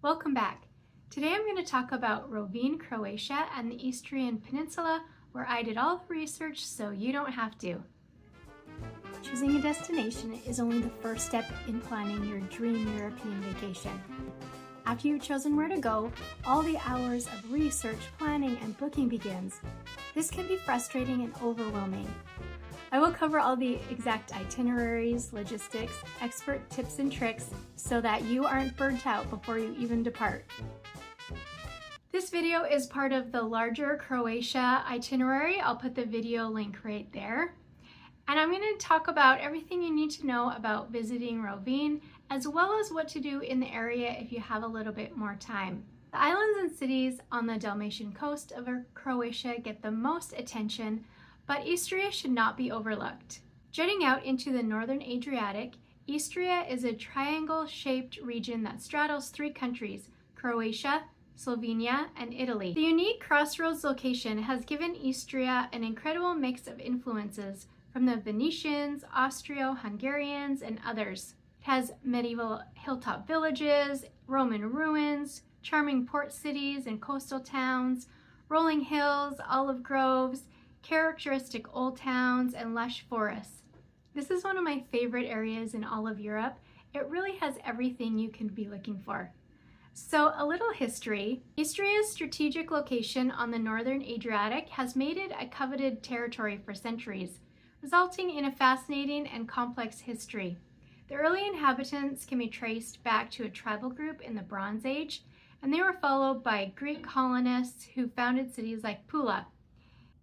Welcome back. Today I'm going to talk about Rovinj, Croatia and the Istrian Peninsula, where I did all the research so you don't have to. Choosing a destination is only the first step in planning your dream European vacation. After you've chosen where to go, all the hours of research, planning, and booking begins. This can be frustrating and overwhelming. I will cover all the exact itineraries, logistics, expert tips and tricks so that you aren't burnt out before you even depart. This video is part of the larger Croatia itinerary. I'll put the video link right there. And I'm going to talk about everything you need to know about visiting Rovinj, as well as what to do in the area if you have a little bit more time. The islands and cities on the Dalmatian coast of Croatia get the most attention, but Istria should not be overlooked. Jutting out into the northern Adriatic, Istria is a triangle-shaped region that straddles three countries, Croatia, Slovenia, and Italy. The unique crossroads location has given Istria an incredible mix of influences from the Venetians, Austro-Hungarians, and others. It has medieval hilltop villages, Roman ruins, charming port cities and coastal towns, rolling hills, olive groves, characteristic old towns, and lush forests. This is one of my favorite areas in all of Europe. It really has everything you can be looking for. So a little history. Istria's strategic location on the northern Adriatic has made it a coveted territory for centuries, resulting in a fascinating and complex history. The early inhabitants can be traced back to a tribal group in the Bronze Age, and they were followed by Greek colonists who founded cities like Pula.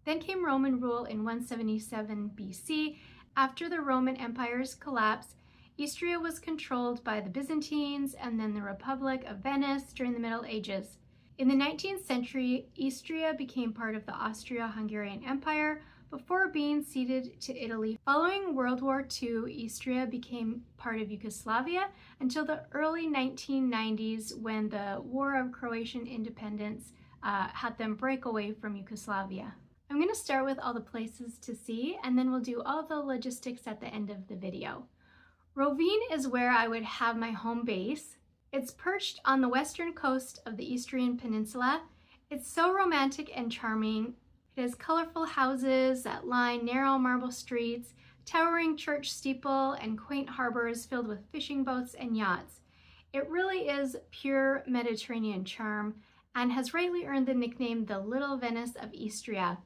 Then came Roman rule in 177 BC. After the Roman Empire's collapse, Istria was controlled by the Byzantines and then the Republic of Venice during the Middle Ages. In the 19th century, Istria became part of the Austro-Hungarian Empire before being ceded to Italy. Following World War II, Istria became part of Yugoslavia until the early 1990s when the War of Croatian Independence had them break away from Yugoslavia. I'm going to start with all the places to see, and then we'll do all the logistics at the end of the video. Rovinj is where I would have my home base. It's perched on the western coast of the Istrian Peninsula. It's so romantic and charming. It has colorful houses that line narrow marble streets, towering church steeple, and quaint harbors filled with fishing boats and yachts. It really is pure Mediterranean charm and has rightly earned the nickname the Little Venice of Istria.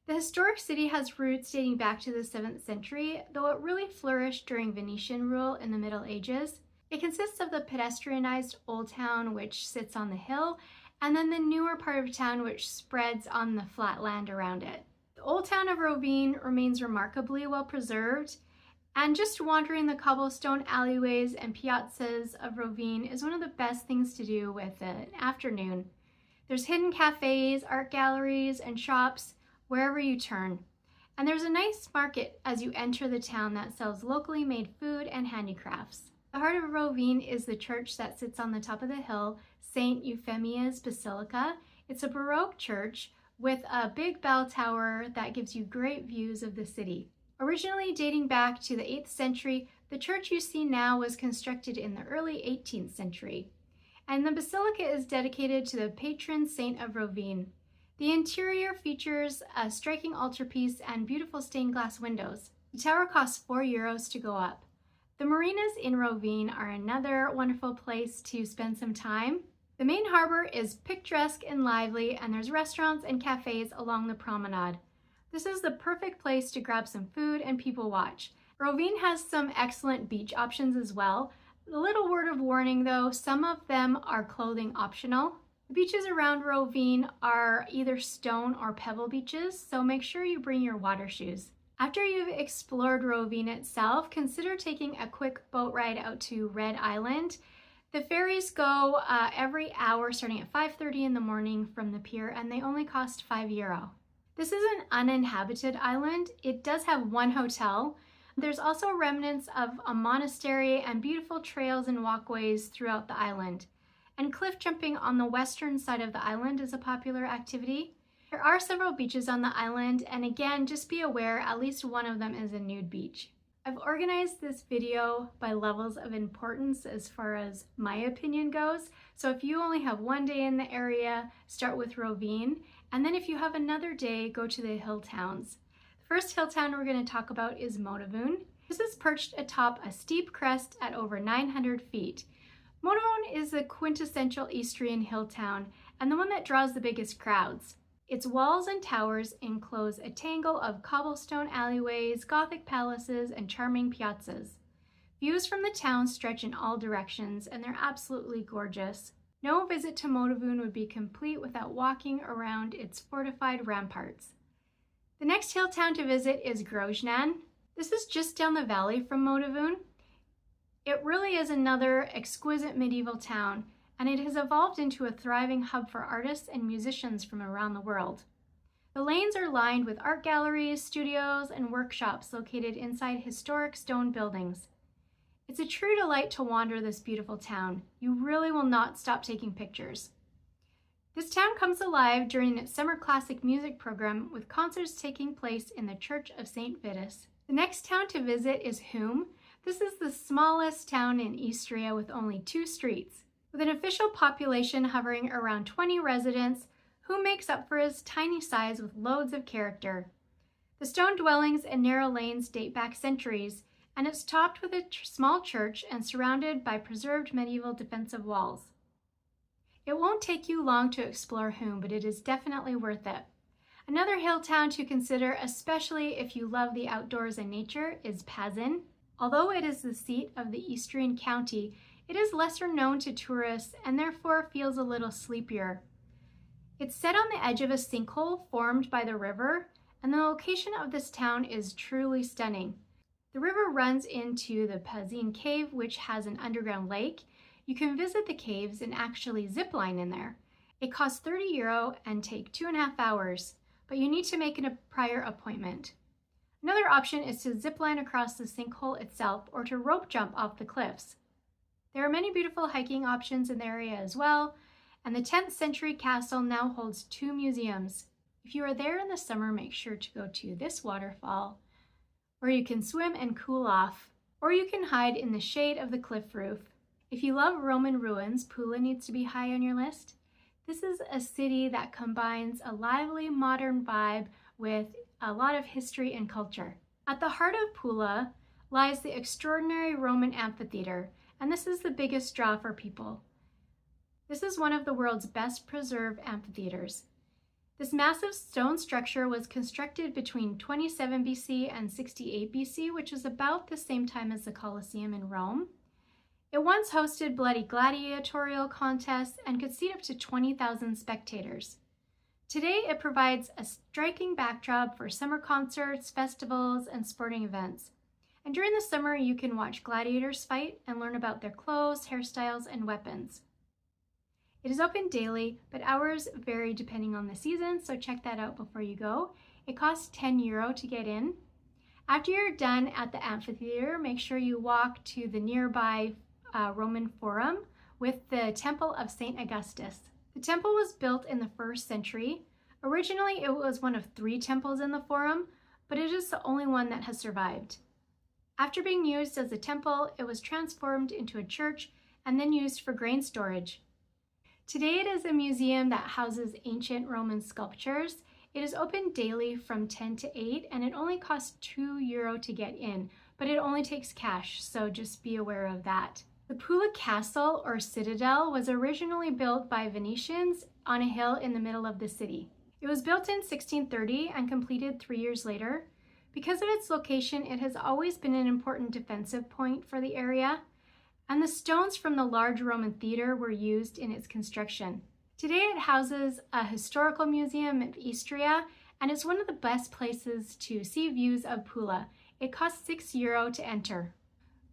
The historic city has roots dating back to the 7th century, though it really flourished during Venetian rule in the Middle Ages. It consists of the pedestrianized Old Town, which sits on the hill, and then the newer part of town, which spreads on the flat land around it. The Old Town of Rovinj remains remarkably well preserved, and just wandering the cobblestone alleyways and piazzas of Rovinj is one of the best things to do with an afternoon. There's hidden cafes, art galleries, and shops wherever you turn. And there's a nice market as you enter the town that sells locally made food and handicrafts. The heart of Rovinj is the church that sits on the top of the hill, St. Euphemia's Basilica. It's a Baroque church with a big bell tower that gives you great views of the city. Originally dating back to the 8th century, the church you see now was constructed in the early 18th century. And the basilica is dedicated to the patron saint of Rovinj. The interior features a striking altarpiece and beautiful stained glass windows. The tower costs €4 to go up. The marinas in Rovinj are another wonderful place to spend some time. The main harbor is picturesque and lively, and there's restaurants and cafes along the promenade. This is the perfect place to grab some food and people watch. Rovinj has some excellent beach options as well. A little word of warning though, some of them are clothing optional. The beaches around Rovinj are either stone or pebble beaches, so make sure you bring your water shoes. After you've explored Rovinj itself, consider taking a quick boat ride out to Red Island. The ferries go every hour starting at 5:30 in the morning from the pier, and they only cost €5. This is an uninhabited island. It does have one hotel. There's also remnants of a monastery and beautiful trails and walkways throughout the island. And cliff jumping on the western side of the island is a popular activity. There are several beaches on the island, and again, just be aware at least one of them is a nude beach. I've organized this video by levels of importance as far as my opinion goes. So if you only have one day in the area, start with Rovinj, and then if you have another day, go to the hill towns. The first hill town we're going to talk about is Roving. This is perched atop a steep crest at over 900 feet. Roving is the quintessential Istrian hill town and the one that draws the biggest crowds. Its walls and towers enclose a tangle of cobblestone alleyways, Gothic palaces, and charming piazzas. Views from the town stretch in all directions, and they're absolutely gorgeous. No visit to Roving would be complete without walking around its fortified ramparts. The next hill town to visit is Groznan. This is just down the valley from Roving. It really is another exquisite medieval town, and it has evolved into a thriving hub for artists and musicians from around the world. The lanes are lined with art galleries, studios, and workshops located inside historic stone buildings. It's a true delight to wander this beautiful town. You really will not stop taking pictures. This town comes alive during its summer classic music program with concerts taking place in the Church of St. Vitus. The next town to visit is Hum. This is the smallest town in Istria with only 2 streets. With an official population hovering around 20 residents, Hum makes up for its tiny size with loads of character. The stone dwellings and narrow lanes date back centuries, and it's topped with a small church and surrounded by preserved medieval defensive walls. It won't take you long to explore Hum, but it is definitely worth it. Another hill town to consider, especially if you love the outdoors and nature, is Pazin. Although it is the seat of the Istrian county, it is lesser known to tourists and therefore feels a little sleepier. It's set on the edge of a sinkhole formed by the river, and the location of this town is truly stunning. The river runs into the Pazin cave, which has an underground lake. You can visit the caves and actually zip line in there. It costs €30 and take 2.5 hours, but you need to make a prior appointment. Another option is to zip line across the sinkhole itself or to rope jump off the cliffs. There are many beautiful hiking options in the area as well, and the 10th century castle now holds 2 museums. If you are there in the summer, make sure to go to this waterfall, where you can swim and cool off, or you can hide in the shade of the cliff roof. If you love Roman ruins, Pula needs to be high on your list. This is a city that combines a lively modern vibe with a lot of history and culture. At the heart of Pula lies the extraordinary Roman amphitheater, and this is the biggest draw for people. This is one of the world's best preserved amphitheaters. This massive stone structure was constructed between 27 BC and 68 BC, which is about the same time as the Colosseum in Rome. It once hosted bloody gladiatorial contests and could seat up to 20,000 spectators. Today, it provides a striking backdrop for summer concerts, festivals, and sporting events. And during the summer, you can watch gladiators fight and learn about their clothes, hairstyles, and weapons. It is open daily, but hours vary depending on the season, so check that out before you go. It costs €10 to get in. After you're done at the amphitheater, make sure you walk to the nearby Roman Forum with the Temple of St. Augustus. The temple was built in the 1st century. Originally, it was one of 3 temples in the Forum, but it is the only one that has survived. After being used as a temple, it was transformed into a church and then used for grain storage. Today it is a museum that houses ancient Roman sculptures. It is open daily from 10 to 8 and it only costs €2 to get in, but it only takes cash, so just be aware of that. The Pula Castle or Citadel was originally built by Venetians on a hill in the middle of the city. It was built in 1630 and completed 3 years later. Because of its location, it has always been an important defensive point for the area, and the stones from the large Roman theater were used in its construction. Today it houses a historical museum of Istria, and it's one of the best places to see views of Pula. It costs €6 to enter.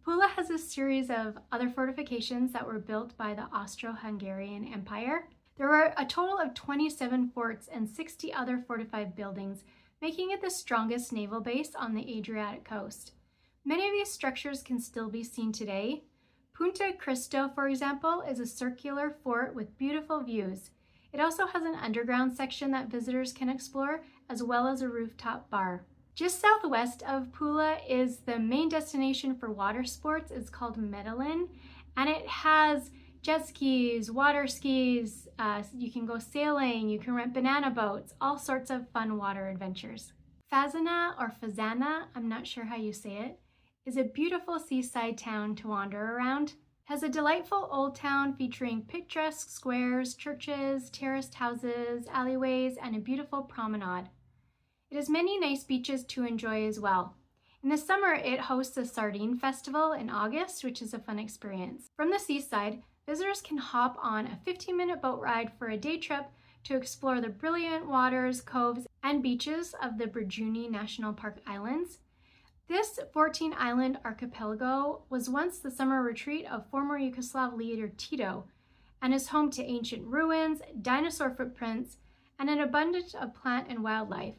Pula has a series of other fortifications that were built by the Austro-Hungarian Empire. There are a total of 27 forts and 60 other fortified buildings, making it the strongest naval base on the Adriatic coast. Many of these structures can still be seen today. Punta Cristo, for example, is a circular fort with beautiful views. It also has an underground section that visitors can explore, as well as a rooftop bar. Just southwest of Pula is the main destination for water sports. It's called Medellin, and it has jet skis, water skis, you can go sailing, you can rent banana boats, all sorts of fun water adventures. Fazana or Fazana, I'm not sure how you say it, is a beautiful seaside town to wander around. It has a delightful old town featuring picturesque squares, churches, terraced houses, alleyways, and a beautiful promenade. It has many nice beaches to enjoy as well. In the summer, it hosts a sardine festival in August, which is a fun experience. From the seaside, visitors can hop on a 15-minute boat ride for a day trip to explore the brilliant waters, coves, and beaches of the Brjuni National Park Islands. This 14-island archipelago was once the summer retreat of former Yugoslav leader Tito and is home to ancient ruins, dinosaur footprints, and an abundance of plant and wildlife.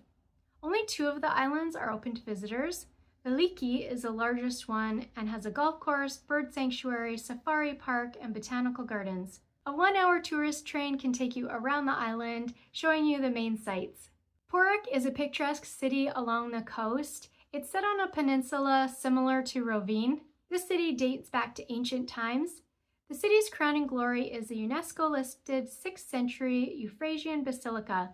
Only 2 of the islands are open to visitors. Veliki is the largest one and has a golf course, bird sanctuary, safari park, and botanical gardens. A 1-hour tourist train can take you around the island, showing you the main sights. Porik is a picturesque city along the coast. It's set on a peninsula similar to Rovinj. This city dates back to ancient times. The city's crowning glory is the UNESCO-listed 6th century Euphrasia Basilica.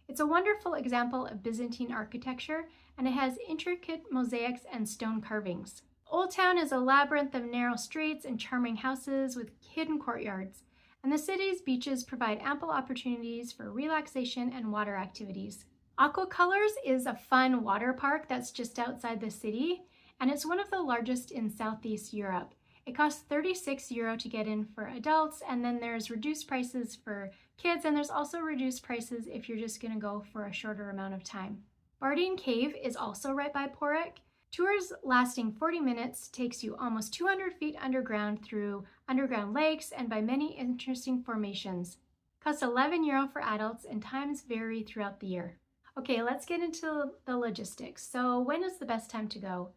It's a wonderful example of Byzantine architecture, and it has intricate mosaics and stone carvings. Old Town is a labyrinth of narrow streets and charming houses with hidden courtyards, and the city's beaches provide ample opportunities for relaxation and water activities. Aquacolors is a fun water park that's just outside the city, and it's one of the largest in Southeast Europe. It costs €36 to get in for adults, and then there's reduced prices for kids, and there's also reduced prices if you're just going to go for a shorter amount of time. Bardine Cave is also right by Porik. Tours lasting 40 minutes takes you almost 200 feet underground through underground lakes and by many interesting formations. Costs €11 for adults, and times vary throughout the year. Okay, let's get into the logistics. So when is the best time to go?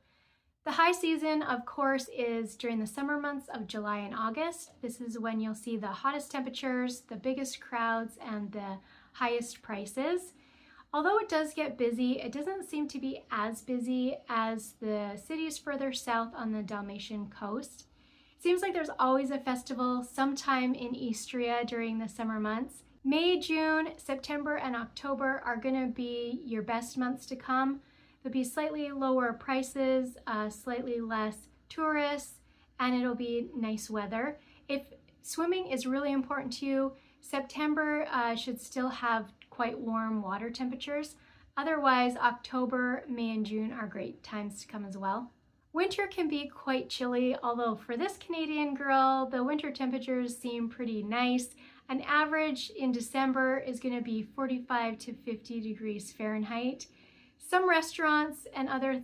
The high season, of course, is during the summer months of July and August. This is when you'll see the hottest temperatures, the biggest crowds, and the highest prices. Although it does get busy, it doesn't seem to be as busy as the cities further south on the Dalmatian coast. It seems like there's always a festival sometime in Istria during the summer months. May, June, September, and October are going to be your best months to come. There'll be slightly lower prices, slightly less tourists, and it'll be nice weather. If swimming is really important to you, September should still have quite warm water temperatures. Otherwise, October, May, and June are great times to come as well. Winter can be quite chilly, although for this Canadian girl, the winter temperatures seem pretty nice. An average in December is going to be 45 to 50 degrees Fahrenheit. Some restaurants and other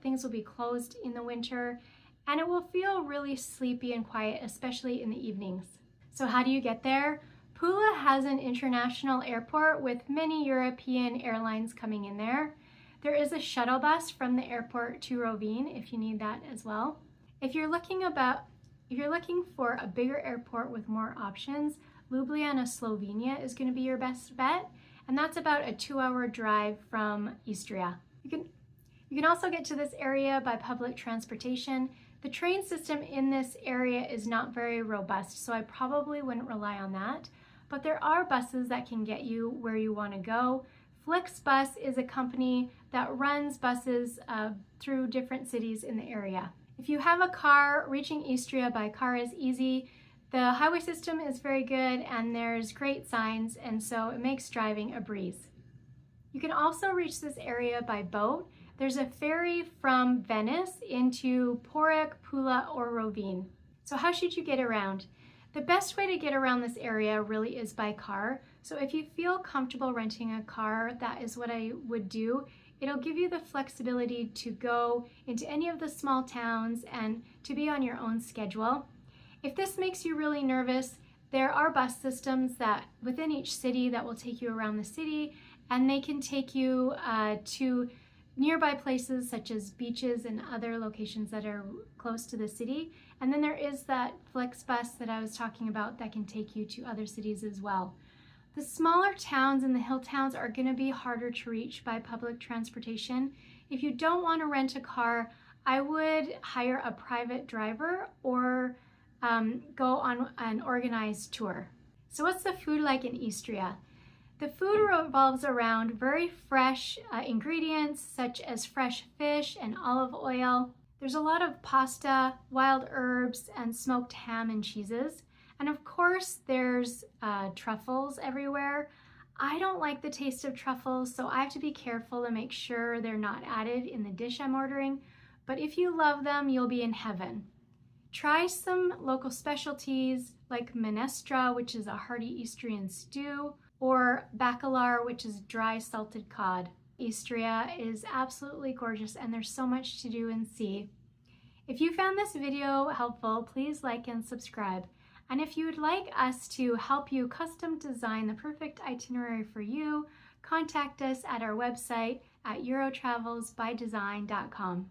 things will be closed in the winter, and it will feel really sleepy and quiet, especially in the evenings. So how do you get there? Pula has an international airport with many European airlines coming in there. There is a shuttle bus from the airport to Rovinj if you need that as well. If you're looking for a bigger airport with more options, Ljubljana, Slovenia is going to be your best bet, and that's about a 2-hour drive from Istria. You can also get to this area by public transportation. The train system in this area is not very robust, so I probably wouldn't rely on that, but there are buses that can get you where you want to go. Flixbus is a company that runs buses through different cities in the area. If you have a car, reaching Istria by car is easy. The highway system is very good, and there's great signs, and so it makes driving a breeze. You can also reach this area by boat. There's a ferry from Venice into Porik, Pula, or Rovinj. So how should you get around? The best way to get around this area really is by car. So if you feel comfortable renting a car, that is what I would do. It'll give you the flexibility to go into any of the small towns and to be on your own schedule. If this makes you really nervous, there are bus systems that within each city that will take you around the city, and they can take you to nearby places such as beaches and other locations that are close to the city. And then there is that Flixbus that I was talking about that can take you to other cities as well. The smaller towns and the hill towns are going to be harder to reach by public transportation. If you don't want to rent a car, I would hire a private driver or go on an organized tour. So what's the food like in Istria? The food revolves around very fresh ingredients such as fresh fish and olive oil. There's a lot of pasta, wild herbs, and smoked ham and cheeses. And of course, there's truffles everywhere. I don't like the taste of truffles, so I have to be careful to make sure they're not added in the dish I'm ordering. But if you love them, you'll be in heaven. Try some local specialties like minestra, which is a hearty Istrian stew, or bakalar, which is dry salted cod. Istria is absolutely gorgeous and there's so much to do and see. If you found this video helpful, please like and subscribe. And if you would like us to help you custom design the perfect itinerary for you, contact us at our website at eurotravelsbydesign.com.